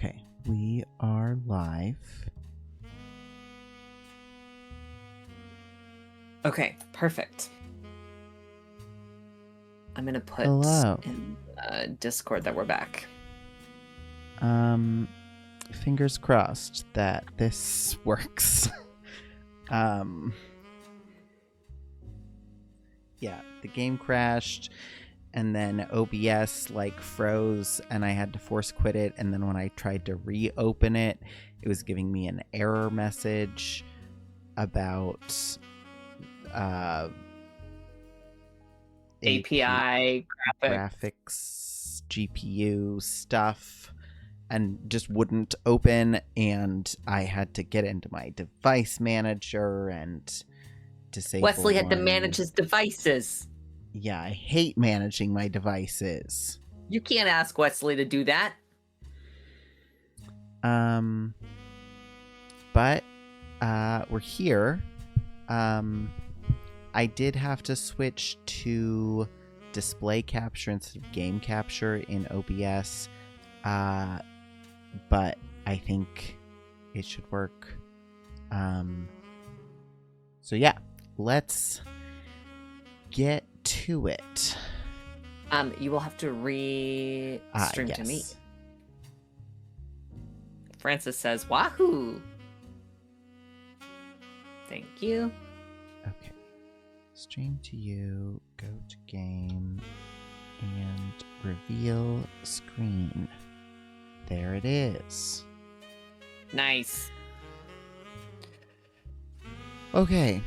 Okay, we are live. Okay, perfect. I'm gonna put Hello. in Discord that we're back. Fingers crossed that this works. Yeah, the game crashed and then OBS froze and I had to force quit it, and then when I tried to reopen it, it was giving me an error message about API graphics GPU stuff, and just wouldn't open, and I had to get into my device manager and disable Wesley had to one. manage his devices. Yeah, I hate managing my devices. You can't ask Wesley to do that. But we're here. I did have to switch to display capture instead of game capture in OBS. But I think it should work. So yeah, let's get to it. You will have to re-stream to me. Francis says, "Wahoo!" Thank you. Okay. Stream to you, go to game, and reveal screen. There it is. Nice. Okay.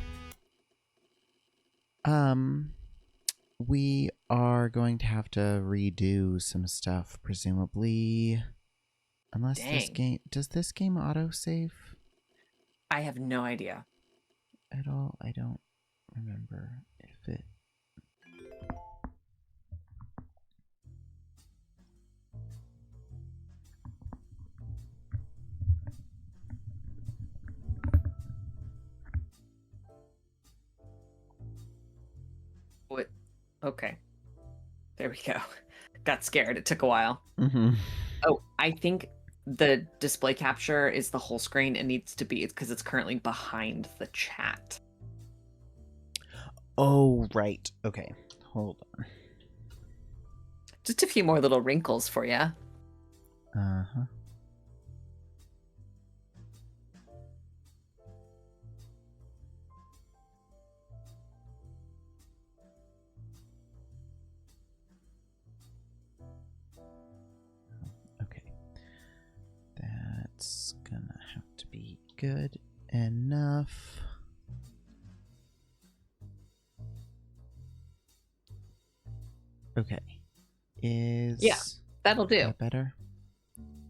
We are going to have to redo some stuff, presumably. Unless this game... Does this game autosave? I have no idea. At all? I don't remember if it... What? Okay. There we go. Got scared. It took a while. Mm-hmm. Oh, I think the display capture is the whole screen. It needs to be, because it's currently behind the chat. Oh, right. Okay. Hold on. Just a few more little wrinkles for you. Uh-huh. Okay. That's gonna have to be good enough. Okay. Yeah, that'll do. That better?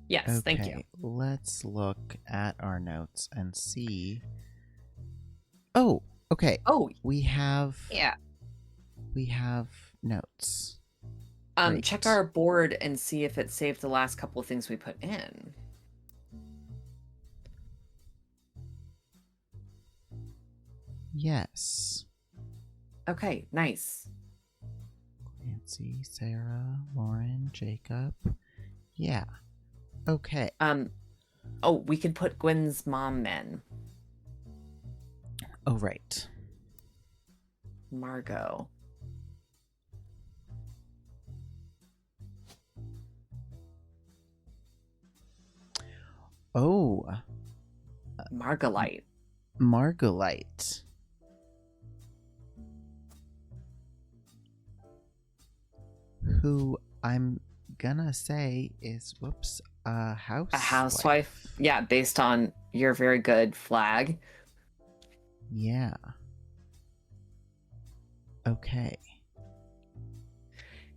Yes, okay, thank you. Let's look at our notes and see. Oh, okay. Oh, we have. Yeah. We have notes. Great. Check our board and see if it saved the last couple of things we put in. Yes. Okay, nice. Nancy, Sarah, Lauren, Jacob. Yeah. Okay. Oh, we could put Gwen's mom in. Oh, right. Margot. Oh. Margolite. Margolite. Who I'm gonna say is, a housewife. A housewife? Yeah, based on your very good flag. Yeah. Okay.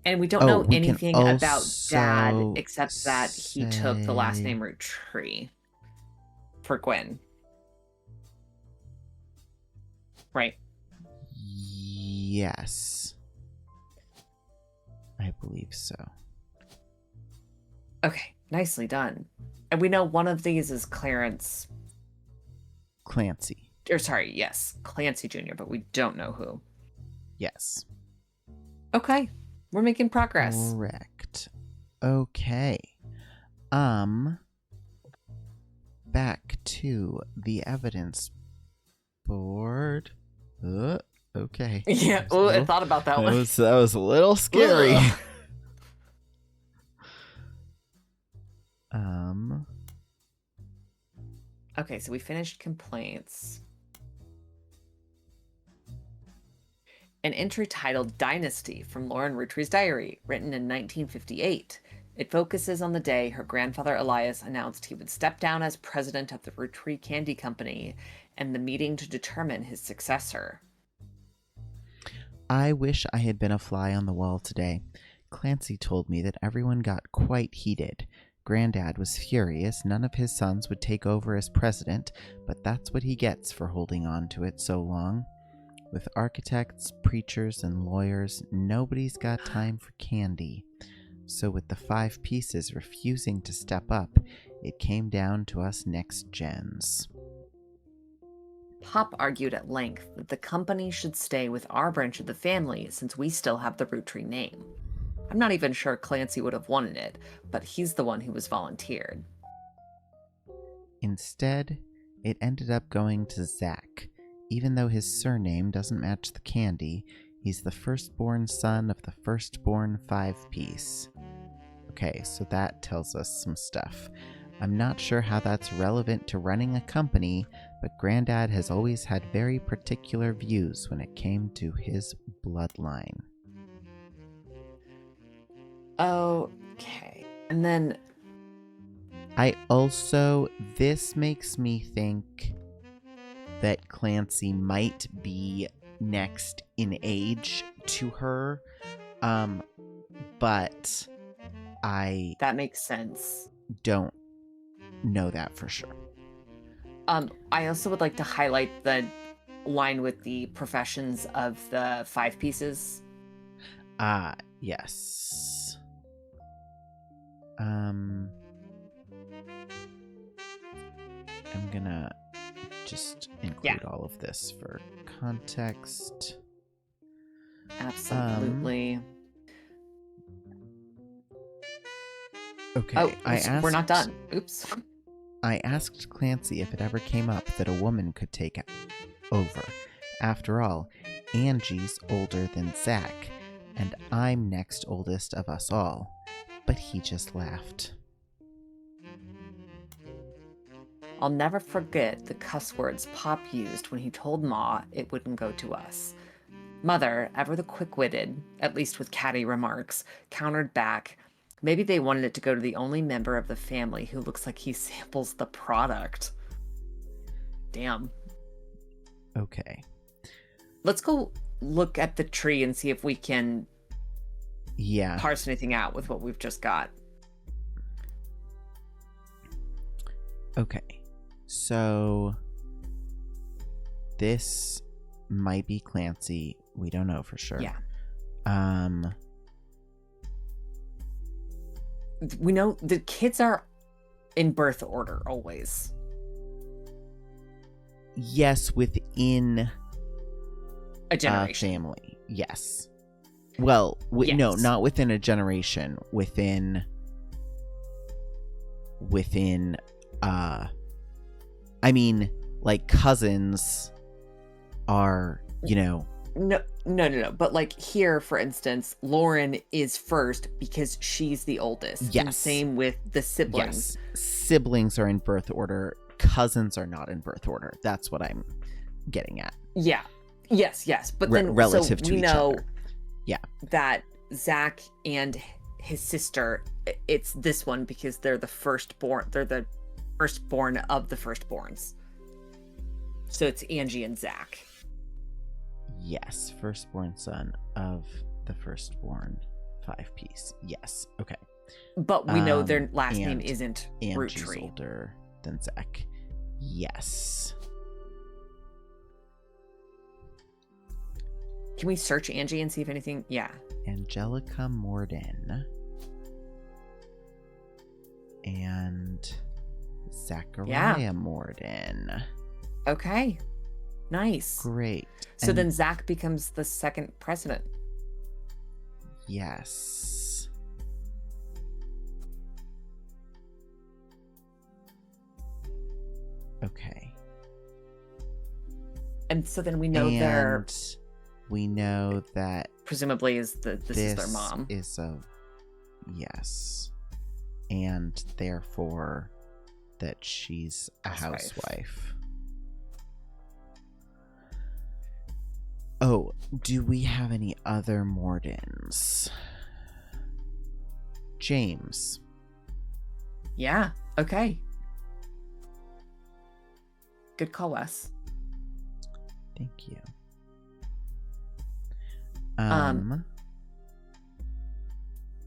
And we don't know anything about Dad except that he took the last name Roottrees for Gwen. Right. Yes. I believe so. Okay, nicely done. And we know one of these is Clarence. Clancy. Or sorry, yes, Clancy Jr., but we don't know who. Yes. Okay, we're making progress. Correct. Okay. back to the evidence board. Okay. Yeah, I thought about that one. That was a little scary. Okay, so we finished complaints. An entry titled Dynasty from Lauren Roottrees' diary, written in 1958. It focuses on the day her grandfather Elias announced he would step down as president of the Roottrees Candy Company and the meeting to determine his successor. I wish I had been a fly on the wall today. Clancy told me that everyone got quite heated. Granddad was furious none of his sons would take over as president, but that's what he gets for holding on to it so long. With architects, preachers, and lawyers, nobody's got time for candy. So with the 5 pieces refusing to step up, it came down to us next gens. Pop argued at length that the company should stay with our branch of the family since we still have the Roottrees name. I'm not even sure Clancy would have wanted it, but he's the one who was volunteered. Instead, it ended up going to Zach. Even though his surname doesn't match the candy, he's the firstborn son of the firstborn 5-piece. Okay, so that tells us some stuff. I'm not sure how that's relevant to running a company, but Granddad has always had very particular views when it came to his bloodline. Okay. And then this makes me think that Clancy might be next in age to her, but that makes sense. Don't know that for sure. I also would like to highlight the line with the professions of the 5 pieces. Yes. I'm gonna just include all of this for context. Absolutely. Okay. We're not done. Oops. I asked Clancy if it ever came up that a woman could take over. After all, Angie's older than Zach, and I'm next oldest of us all. But he just laughed. I'll never forget the cuss words Pop used when he told Ma it wouldn't go to us. Mother, ever the quick-witted, at least with catty remarks, countered back, maybe they wanted it to go to the only member of the family who looks like he samples the product. Damn. Okay. Let's go look at the tree and see if we can parse anything out with what we've just got. Okay. So this might be Clancy. We don't know for sure. Yeah. We know the kids are in birth order always. Yes, within a generation. Family. Yes. Well, yes. No, not within a generation. Within I mean, like, cousins are, No. But like here, for instance, Lauren is first because she's the oldest. Yes. And same with the siblings. Yes. Siblings are in birth order. Cousins are not in birth order. That's what I'm getting at. Yeah. Yes. But then relative so to we each know other. Yeah. that Zach and his sister, it's this one because they're the firstborn. They're the firstborn of the firstborns. So it's Angie and Zach. Yes, firstborn son of the firstborn 5-piece. Yes, okay. But we know their last name isn't Angie's Roottrees. Older than Zach. Yes. Can we search Angie and see if anything? Yeah. Angelica Morden. And Zachariah Morden. Okay. Nice. Great. So then Zach becomes the second president. Yes. Okay. And so then we know they're... And we know that presumably this is their mom. Yes. And therefore that she's a housewife. Oh, do we have any other Mordens? James. Yeah, okay. Good call, Wes. Thank you.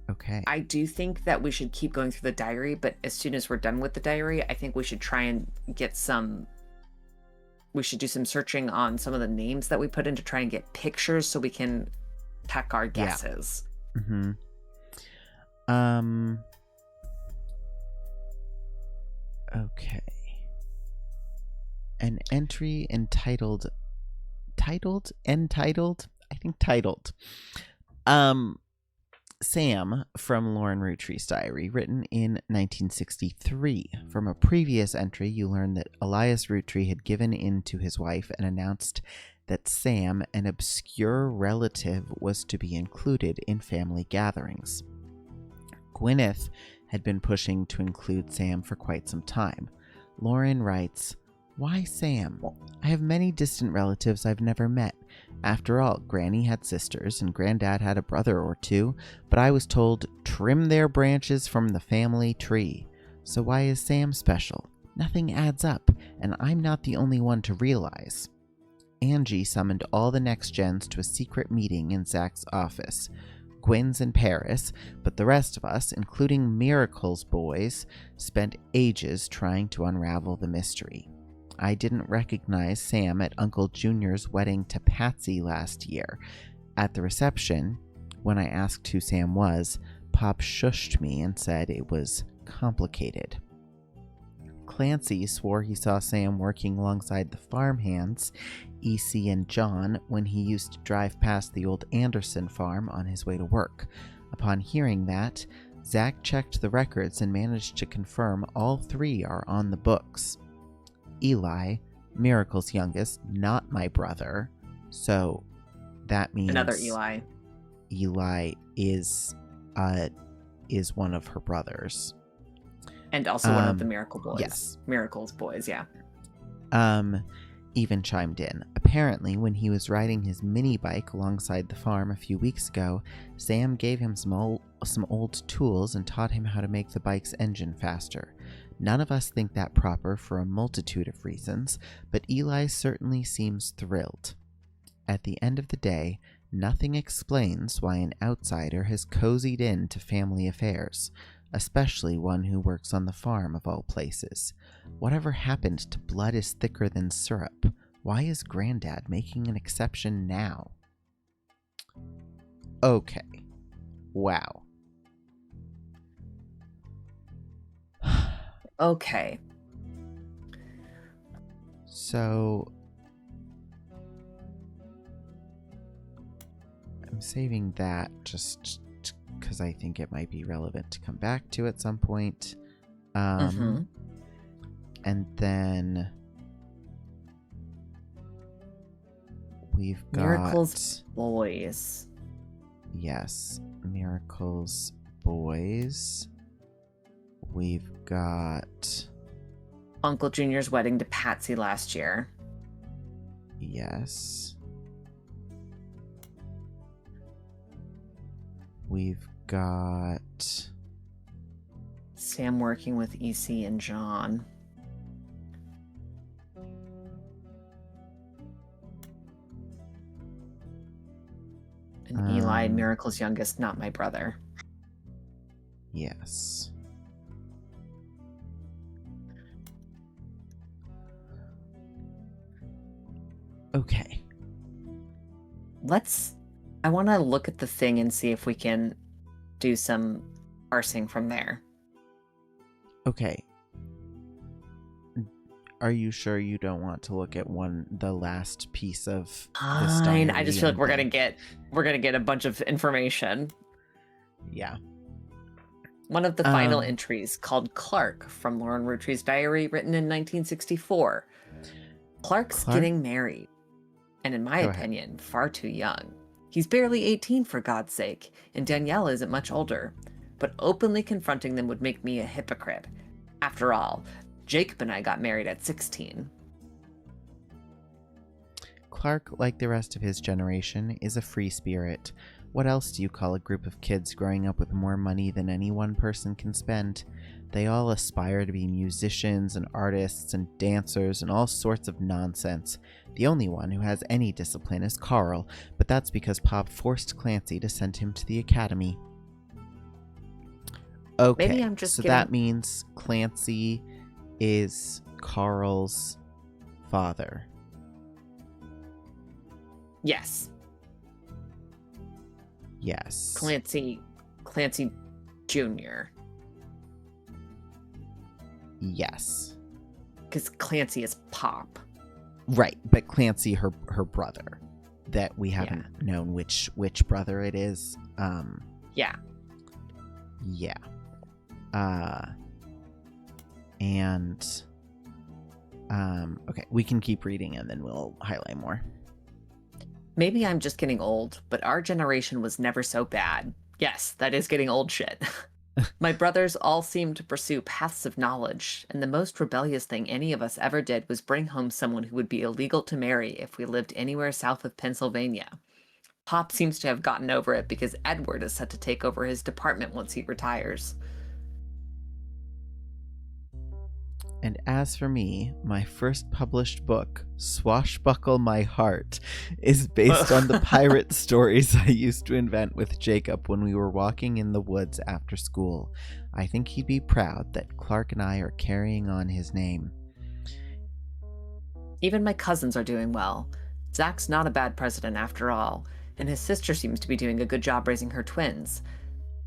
Okay. I do think that we should keep going through the diary, but as soon as we're done with the diary, I think we should try and get we should do some searching on some of the names that we put in to try and get pictures so we can tack our guesses. Yeah. Mm-hmm. Okay. An entry entitled, I think titled, Sam from Lauren Roottrees' diary, written in 1963. From a previous entry, you learn that Elias Roottree had given in to his wife and announced that Sam, an obscure relative, was to be included in family gatherings. Gwyneth had been pushing to include Sam for quite some time. Lauren writes, "Why Sam? I have many distant relatives I've never met. After all, Granny had sisters and Granddad had a brother or two, but I was told, trim their branches from the family tree. So why is Sam special? Nothing adds up, and I'm not the only one to realize." Angie summoned all the next gens to a secret meeting in Zach's office. Gwen's in Paris, but the rest of us, including Miracle's boys, spent ages trying to unravel the mystery. I didn't recognize Sam at Uncle Junior's wedding to Patsy last year. At the reception, when I asked who Sam was, Pop shushed me and said it was complicated. Clancy swore he saw Sam working alongside the farmhands, EC and John, when he used to drive past the old Anderson farm on his way to work. Upon hearing that, Zach checked the records and managed to confirm all three are on the books. Eli, Miracle's youngest, not my brother, so that means another Eli. Eli is one of her brothers. And also one of the Miracle boys. Yes. Miracle's boys, yeah. Even chimed in. Apparently, when he was riding his mini bike alongside the farm a few weeks ago, Sam gave him some old tools and taught him how to make the bike's engine faster. None of us think that proper for a multitude of reasons, but Eli certainly seems thrilled. At the end of the day, nothing explains why an outsider has cozied in to family affairs, especially one who works on the farm of all places. Whatever happened to blood is thicker than syrup? Why is Granddad making an exception now? Okay. Wow. Okay. So I'm saving that just because I think it might be relevant to come back to at some point. And then we've got Miracle's boys. Yes, Miracle's boys. We've got Uncle Junior's wedding to Patsy last year. Yes. We've got Sam working with EC and John. And Eli, Miracle's youngest, not my brother. Yes. Okay. I want to look at the thing and see if we can do some parsing from there. Okay. Are you sure you don't want to look at the last piece of this diary? Fine. I just feel like we're gonna get a bunch of information. Yeah. One of the final Um, entries, called Clark, from Lauren Roottrees' diary, written in 1964. Clark's Clark, getting married, and in my go ahead. opinion, far too young. He's barely 18, for God's sake, and Danielle isn't much older. But openly confronting them would make me a hypocrite. After all, Jacob and I got married at 16. Clark, like the rest of his generation, is a free spirit. What else do you call a group of kids growing up with more money than any one person can spend? They all aspire to be musicians and artists and dancers and all sorts of nonsense. The only one who has any discipline is Carl, but that's because Pop forced Clancy to send him to the academy. Maybe Okay, I'm just so getting... that means Clancy is Carl's father. Yes. Yes. Clancy Jr. Yes. Because Clancy is Pop. Right, but Clancy, her brother, that we haven't known which brother it is. Yeah. Yeah. And okay, we can keep reading and then we'll highlight more. Maybe I'm just getting old, but our generation was never so bad. Yes, that is getting old shit. My brothers all seemed to pursue paths of knowledge, and the most rebellious thing any of us ever did was bring home someone who would be illegal to marry if we lived anywhere south of Pennsylvania. Pop seems to have gotten over it because Edward is set to take over his department once he retires. And as for me, my first published book, Swashbuckle My Heart, is based on the pirate stories I used to invent with Jacob when we were walking in the woods after school. I think he'd be proud that Clark and I are carrying on his name. Even my cousins are doing well. Zach's not a bad president after all, and his sister seems to be doing a good job raising her twins.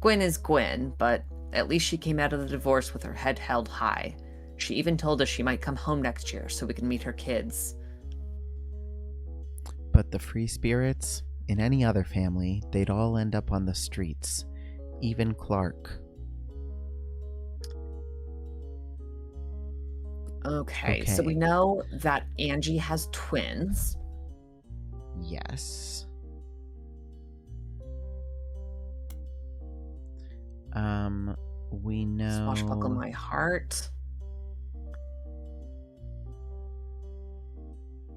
Gwen is Gwen, but at least she came out of the divorce with her head held high. She even told us she might come home next year so we can meet her kids. But the free spirits, in any other family, they'd all end up on the streets. Even Clark. Okay, so we know that Angie has twins. Yes. We know... Swashbuckle My Heart.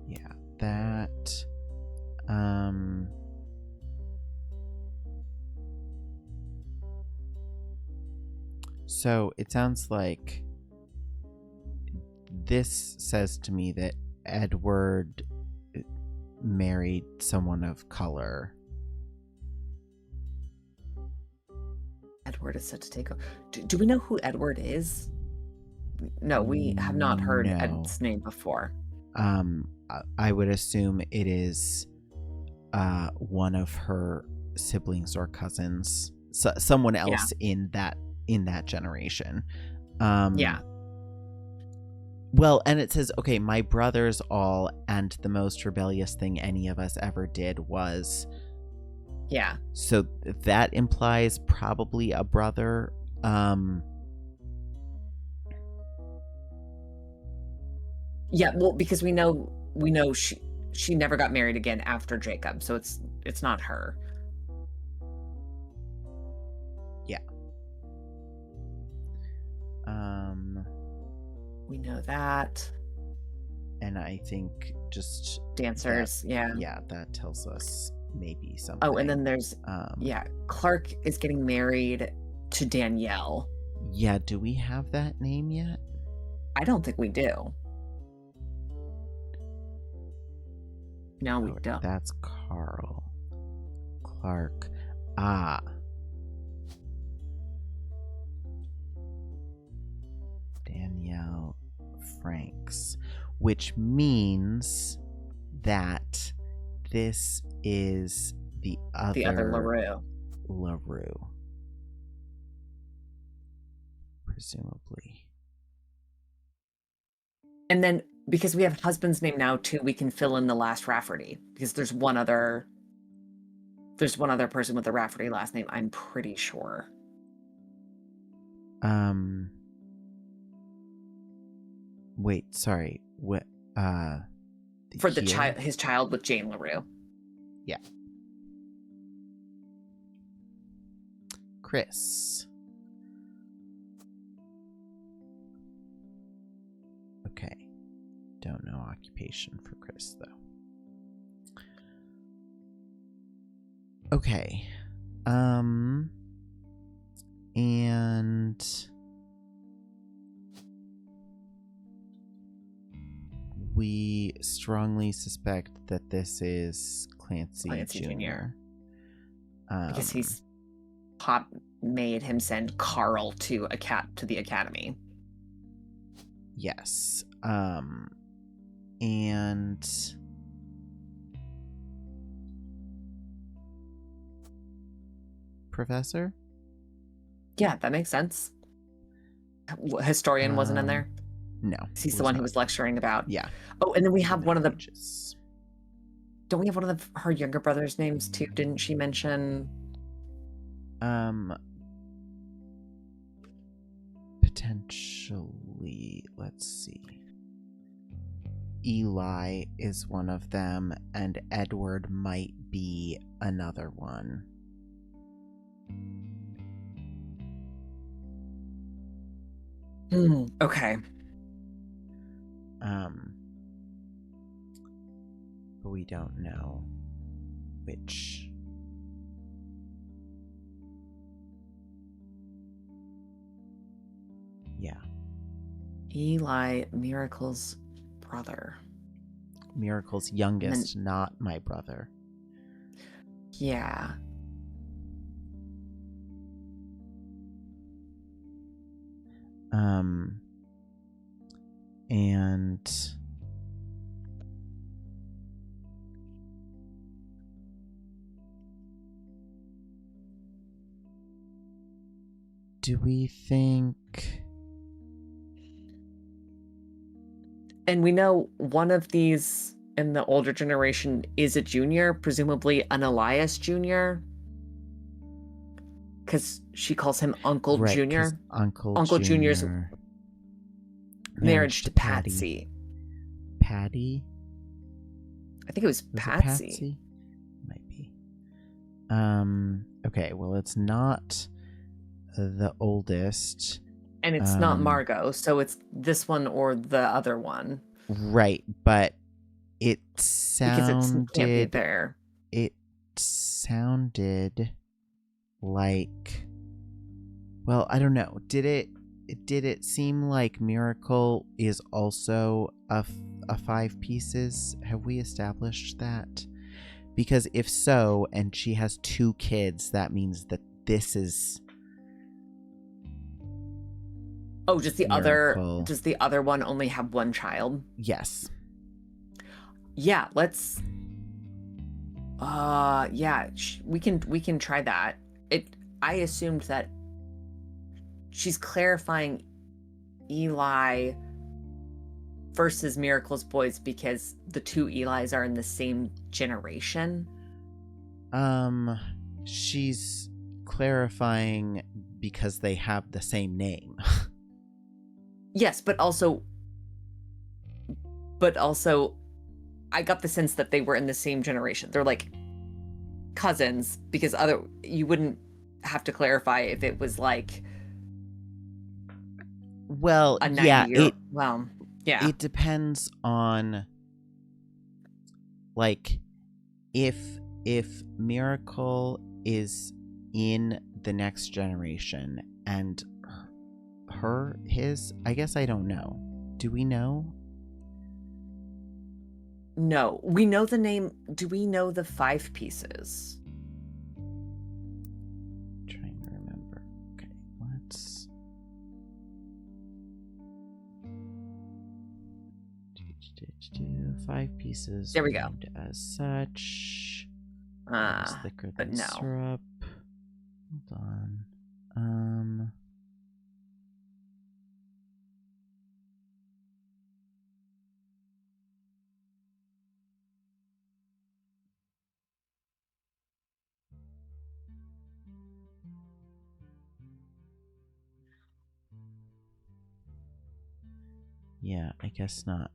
Yeah, that... So, it sounds like this says to me that Edward married someone of color. Edward is set to take over. Do we know who Edward is? No, we have not heard Ed's name before. I would assume it is one of her siblings or cousins, someone else in that generation. Yeah. Well, and it says, okay, my brothers all, and the most rebellious thing any of us ever did was. Yeah. So that implies probably a brother. Yeah, well, because we know she never got married again after Jacob, so it's not her. Yeah. We know that. And I think just dancers, yeah, that tells us maybe something. Oh, and then there's Clark is getting married to Danielle. Yeah, do we have that name yet? I don't think we do. No, we don't. That's Carl. Clark. Danielle Franks. Which means that this is the other LaRue. Presumably. And then, because we have husband's name now too, we can fill in the last Rafferty, because there's one other person with the Rafferty last name, I'm pretty sure. Um. Wait, sorry. What? For the Here? his child with Jane LaRue. Yeah. Chris. Okay. Don't know occupation for Chris, though. Okay. And we strongly suspect that this is Clancy Jr. Because he's Pop made him send Carl to the academy. Yes. And Professor? Yeah, that makes sense. Historian wasn't in there? No. He's the one who was lecturing about. Yeah. Oh, and then we have one of the. Pages. Don't we have one of her younger brother's names too? Didn't she mention? Potentially. Let's see. Eli is one of them, and Edward might be another one. Okay. But we don't know which. Yeah. Eli, Miracle's brother. Miracle's youngest, not my brother. Yeah. And do we think? And we know one of these in the older generation is a junior, presumably an Elias Jr. Because she calls him Uncle Right, Junior. Uncle Junior's marriage to Patty. Patsy. Patty? I think it was Patsy. Patsy? Might be. Okay, well, it's not the oldest. And it's not Margot, so it's this one or the other one. Right, but it sounded... Because it can't be there. It sounded like... Well, I don't know. Did it seem like Miracle is also a 5 pieces? Have we established that? Because if so, and she has 2 kids, that means that this is... Oh, does the other one only have 1 child? Yes. Yeah, let's yeah, we can try that. I assumed that she's clarifying Eli versus Miracle's boys because the 2 Elis are in the same generation. She's clarifying because they have the same name. Yes, but also I got the sense that they were in the same generation. They're like cousins because you wouldn't have to clarify if it was like well, a 90-year. Well, yeah. It depends on like if Miracle is in the next generation and his, I guess I don't know. Do we know? No, we know the name. Do we know the 5 pieces? Trying to remember. Okay, let's 5 pieces. There we go. As such. Thicker but than no. syrup. Hold on. Yeah, I guess not.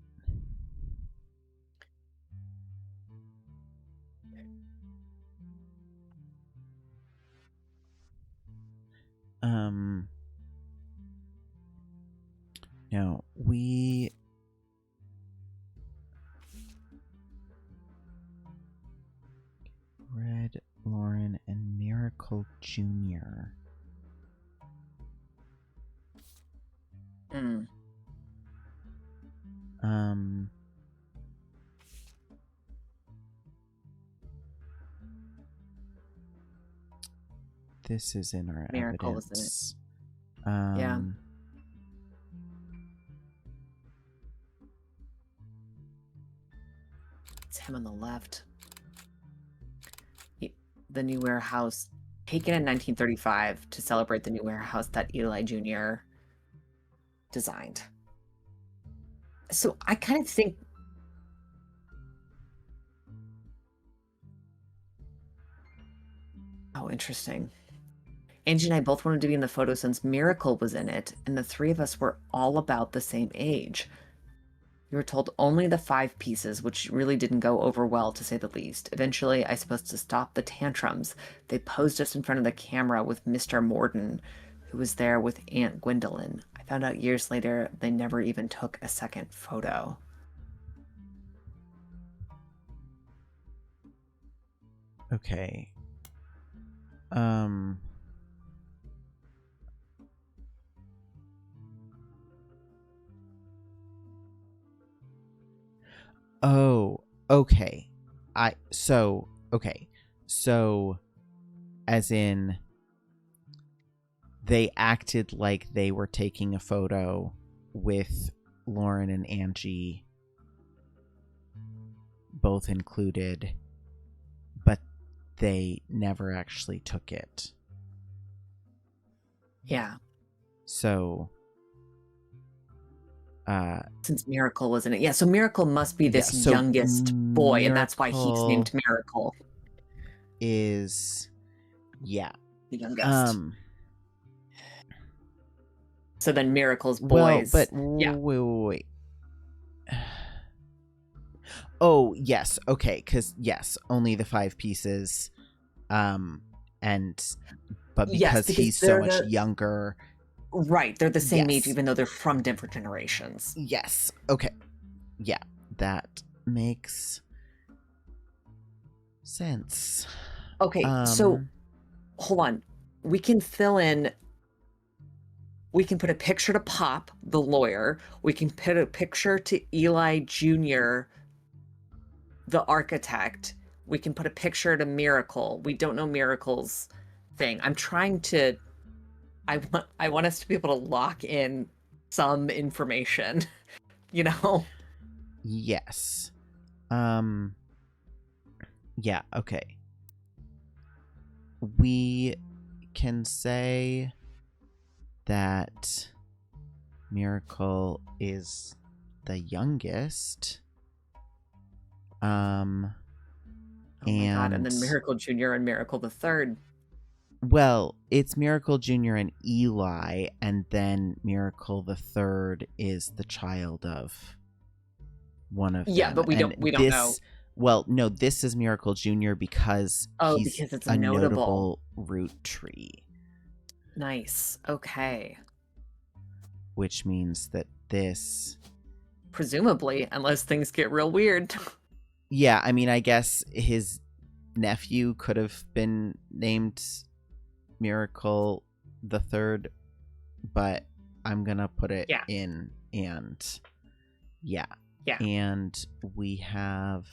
No, we... Red, Lauren, and Miracle Jr. Mm. This is in our Miracle was in it. evidence. Yeah. It's him on the left. The new warehouse, taken in 1935 to celebrate the new warehouse that Eli Jr. designed. So I kind of think... Oh, interesting. Angie and I both wanted to be in the photo since Miracle was in it, and the three of us were all about the same age. We were told only the 5 pieces, which really didn't go over well, to say the least. Eventually, I suppose to stop the tantrums, they posed us in front of the camera with Mr. Morden, who was there with Aunt Gwendolyn. I found out years later they never even took a second photo. Okay. Oh, okay. Okay. So, as in, they acted like they were taking a photo with Lauren and Angie both included, but they never actually took it. Yeah. So, since Miracle was in it. Yeah, so Miracle must be this youngest boy, and that's why he's named Miracle. Is, yeah. The youngest. So then Miracle's boys. Well, but yeah. wait. Oh, yes. Okay, because, yes, only the 5 pieces. But because he's so much younger. Right, they're the same age, even though they're from different generations. Yes. Okay. Yeah, that makes sense. Okay, so hold on. We can fill in. We can put a picture to Pop, the lawyer. We can put a picture to Eli Jr., the architect. We can put a picture to Miracle. We don't know Miracle's thing. I'm trying to... I want us to be able to lock in some information, you know? Yes. Yeah, okay. We can say that Miracle is the youngest. Oh my God, and then Miracle Jr. and Miracle the Third. Well, it's Miracle Jr. and Eli, and then Miracle the Third is the child of one of them. Yeah, but we don't know. Well, no, this is Miracle Jr. because because it's a notable Roottrees. Nice. Okay. Which means that this... Presumably, unless things get real weird. Yeah, I mean, I guess his nephew could have been named Miracle the Third, but I'm gonna put it in, and yeah. And we have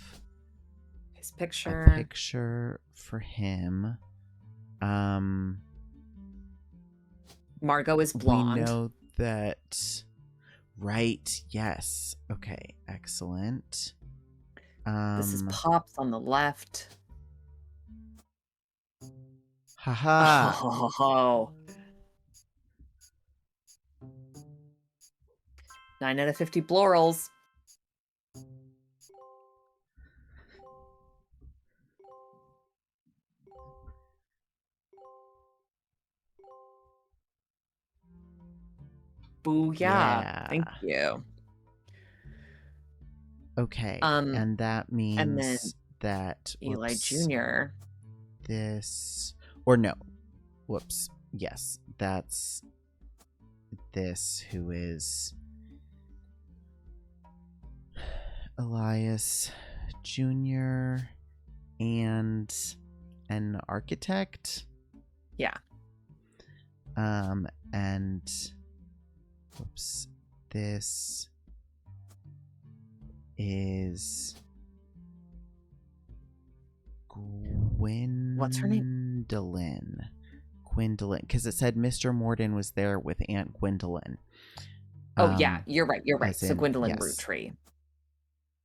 his picture. A picture for him. Margot is blonde. We know that, right? Yes. Okay. Excellent. This is Pops on the left. Haha. Oh. 9 out of 50 plurals. Booyah. Yeah. Thank you. Okay. Um, And that and then means that, Eli whoops, Jr. this, or no, whoops. Yes, that's this who is Elias Jr. and an architect. Yeah. And whoops, this is What's her name? Gwendolyn, because it said Mr. Morden was there with Aunt Gwendolyn. Oh yeah, you're right. as So in, Gwendolyn yes. Roottrees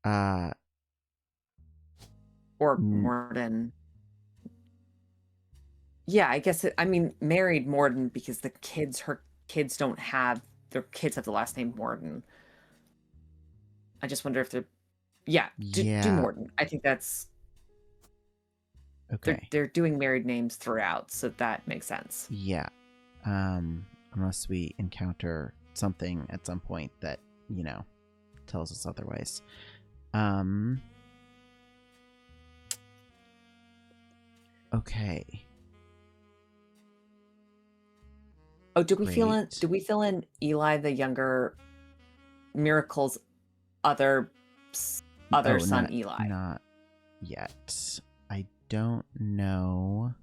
Uh, or Morden. Yeah, I guess I mean married Morden because her kids don't have their kids have the last name Morden. I just wonder if they're do yeah, Morden. I think that's okay. they're doing married names throughout, so that makes sense. Yeah. Unless we encounter something at some point that, tells us otherwise. Okay. Oh, did we fill in Eli the younger Miracle's other son Eli? Not yet. I don't know.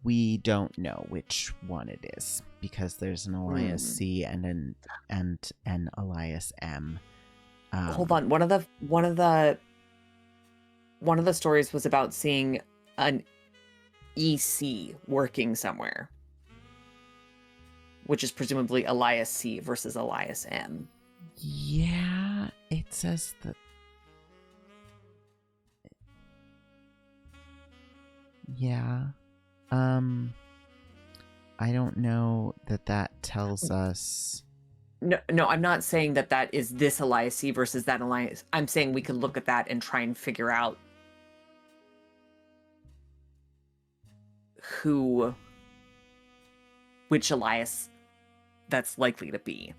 We don't know which one it is because there's an Elias C and an Elias M. Hold on. One of the stories was about seeing an EC working somewhere, which is presumably Elias C versus Elias M. Yeah, it says that. Yeah. I don't know that tells us. No, I'm not saying that is this Elias C versus that Elias. I'm saying we could look at that and try and figure out which Elias that's likely to be.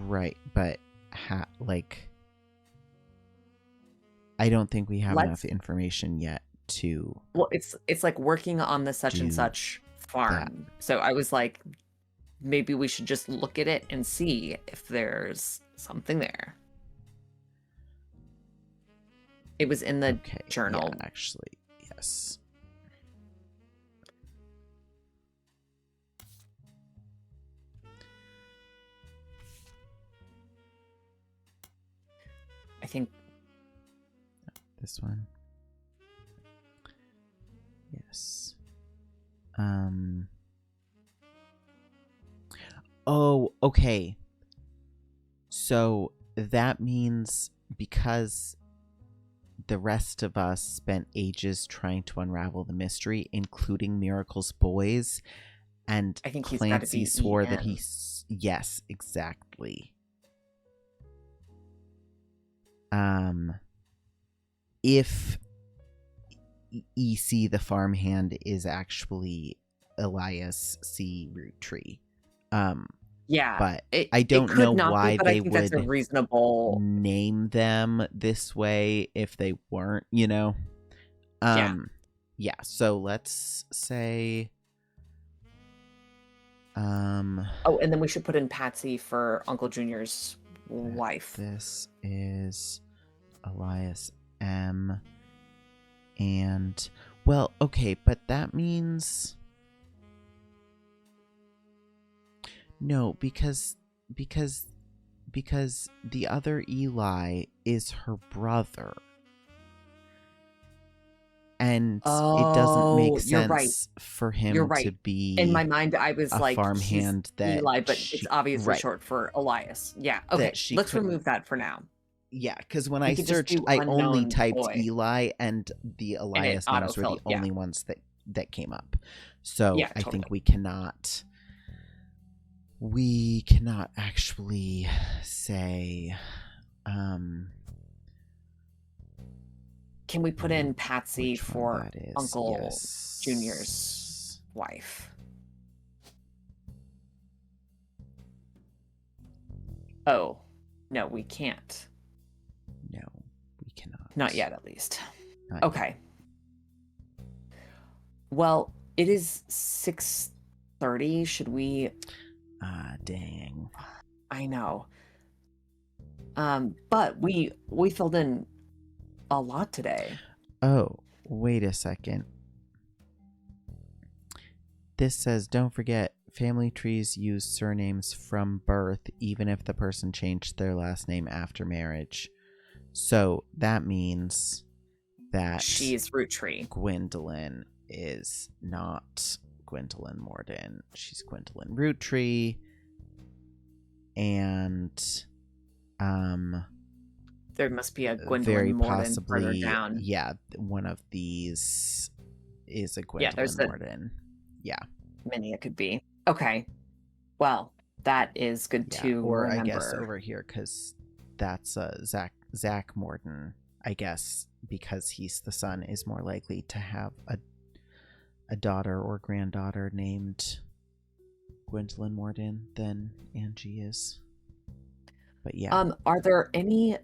Right, but I don't think we have enough information yet to. Well, it's like working on the such and such farm. That. So I was like, maybe we should just look at it and see if there's something there. It was in the journal. Yeah, actually, yes. I think this one. Yes. Oh, okay. So that means because the rest of us spent ages trying to unravel the mystery, including Miracle's boys, and I think Clancy swore that yes, exactly. If EC the farmhand is actually Elias C. Roottrees. Yeah, but I don't know why they would that's a reasonable name them this way if they weren't, Yeah, so let's say Oh, and then we should put in Patsy for Uncle Junior's wife. This is Elias M. And well, okay, but that means no, because the other Eli is her brother. And it doesn't make sense for him to be. In my mind, I was like, farmhand that Eli, but it's obviously short for Elias. Yeah. Okay. Let's remove that for now. Yeah, because when I searched, I only typed Eli, and the Elias names were the only ones that came up. So yeah, I think we cannot actually say. Can we put in Patsy for Uncle Junior's wife? Oh, no, we can't. No, we cannot. Not yet, at least. Not Okay. Well, it is 6:30. Should we? Dang. I know. But we filled in a lot today. Oh, wait a second. This says, don't forget, family trees use surnames from birth, even if the person changed their last name after marriage. So that means that She's Roottrees. Gwendolyn is not Gwendolyn Morden. She's Gwendolyn Roottrees. And there must be a Gwendolyn very Morden further possibly, down. yeah, one of these is a Gwendolyn Morden. Yeah. Many it could be. Okay. Well, that is good to or remember. I guess over here, because that's Zach Morden, I guess, because he's the son, is more likely to have a daughter or granddaughter named Gwendolyn Morden than Angie is. But yeah. Are there any...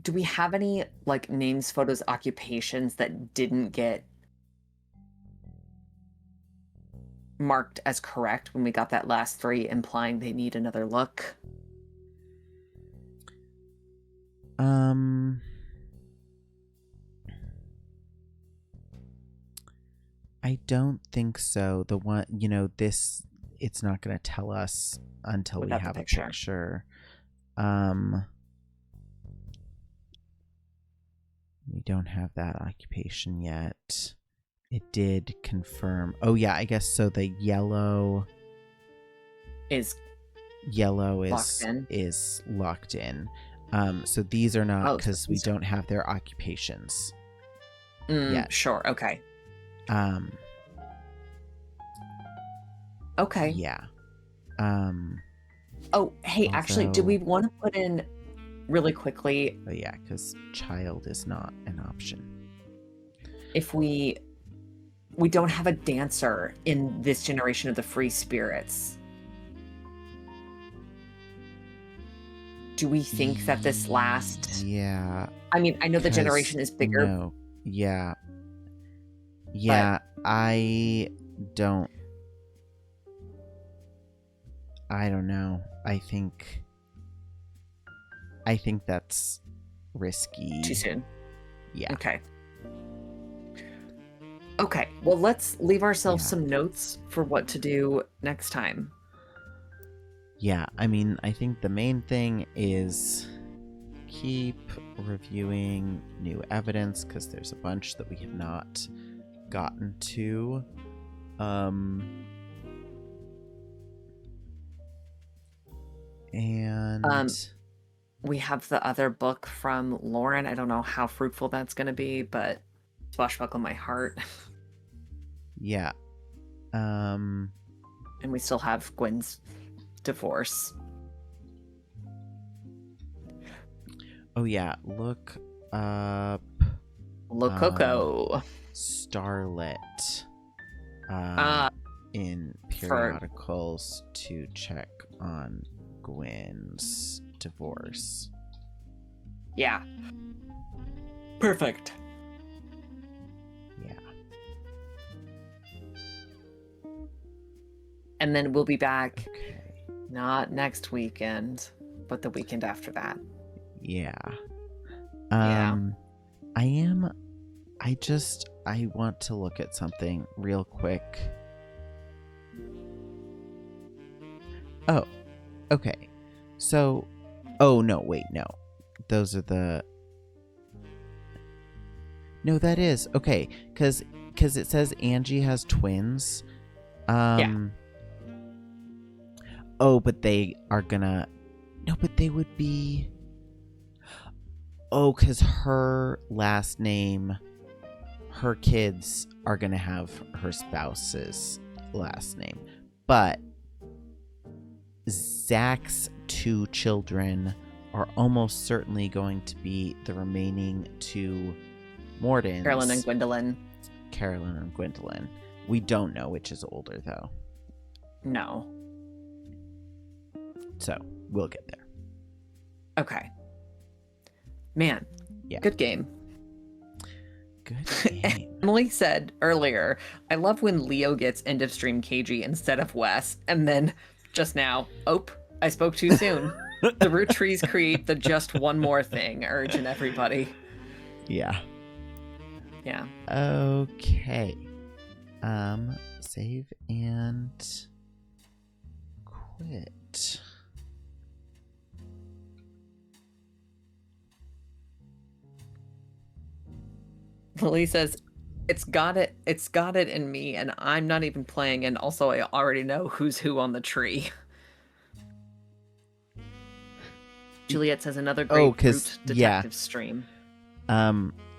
Do we have any, like, names, photos, occupations that didn't get marked as correct when we got that last 3, implying they need another look? I don't think so. The one, this, it's not going to tell us until we have a picture. We don't have that occupation yet. It did confirm. Oh yeah, I guess so. The yellow is locked in. So these are not, because we don't have their occupations yet. Sure. Okay. Okay. Yeah. Oh, hey, actually, do we want to put in really quickly? Oh yeah, because child is not an option. If we don't have a dancer in this generation of the free spirits. Do we think that this last... Yeah. I mean, I know the generation is bigger. No. Yeah. Yeah, I don't know. I think that's risky. Too soon. Yeah. Okay. Well, let's leave ourselves some notes for what to do next time. Yeah, I mean, I think the main thing is keep reviewing new evidence, because there's a bunch that we have not gotten to. And we have the other book from Lauren. I don't know how fruitful that's going to be, but Swashbuckle My Heart. Yeah. And we still have Gwen's divorce. Oh yeah, look up Lococo. Starlet in periodicals to check on Gwen's divorce. Yeah. Perfect. Yeah. And then we'll be back, not next weekend, but the weekend after that. Yeah. Yeah. I want to look at something real quick. Oh, okay. So, oh no, wait, no. Those are the... No, that is, okay, because it says Angie has twins. Yeah. Oh, but they are gonna... No, but they would be... Oh, because her last name... Her kids are gonna have her spouse's last name. But Zach's 2 children are almost certainly going to be the remaining 2 Mordens. Carolyn and Gwendolyn. We don't know which is older, though. No. So we'll get there. Okay. Man, Yeah. good game. Good game. Emily said earlier, I love when Leo gets end of stream cagey instead of Wes. And then just now, I spoke too soon. The Roottrees create the just one more thing urge in everybody. Yeah. Yeah. Okay. Save and quit. Lily says, it's got it in me, and I'm not even playing, and also I already know who's who on the tree. Juliet says another great Root detective stream.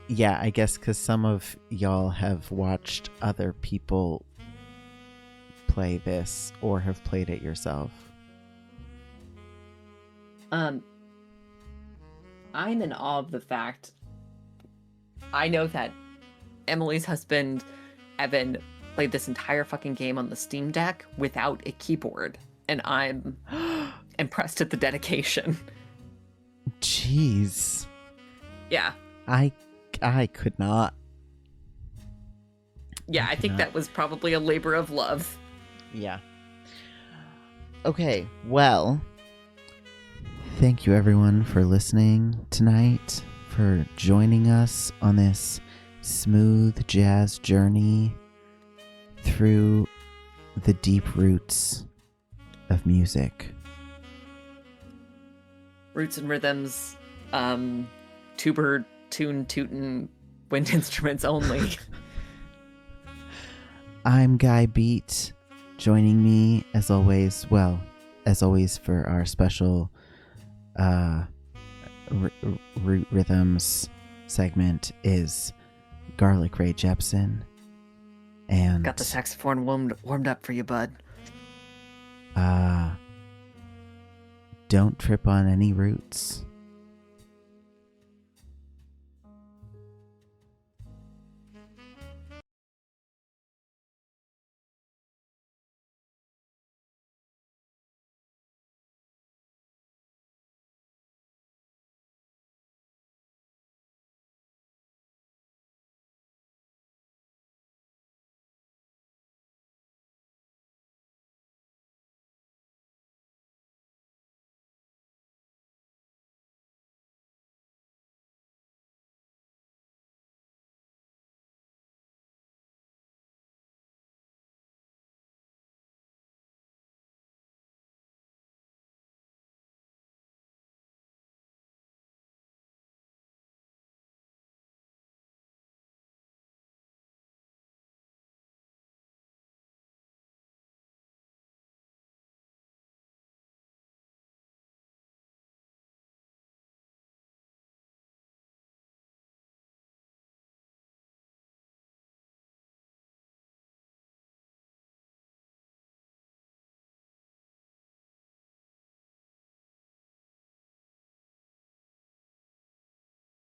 Yeah, I guess because some of y'all have watched other people play this or have played it yourself. I'm in awe of the fact I know that Emily's husband, Evan, played this entire fucking game on the Steam Deck without a keyboard, and I'm impressed at the dedication. Jeez. Yeah. I could not. Yeah, I think that was probably a labor of love. Yeah. Okay, well, thank you everyone for listening tonight, for joining us on this smooth jazz journey through the deep roots of music. Roots and rhythms, tuber, tootin', wind instruments only. I'm Guy Beat, joining me as always for our special Root Rhythms segment is Garlic Ray Jepsen. And got the saxophone warmed up for you, bud. Don't trip on any roots.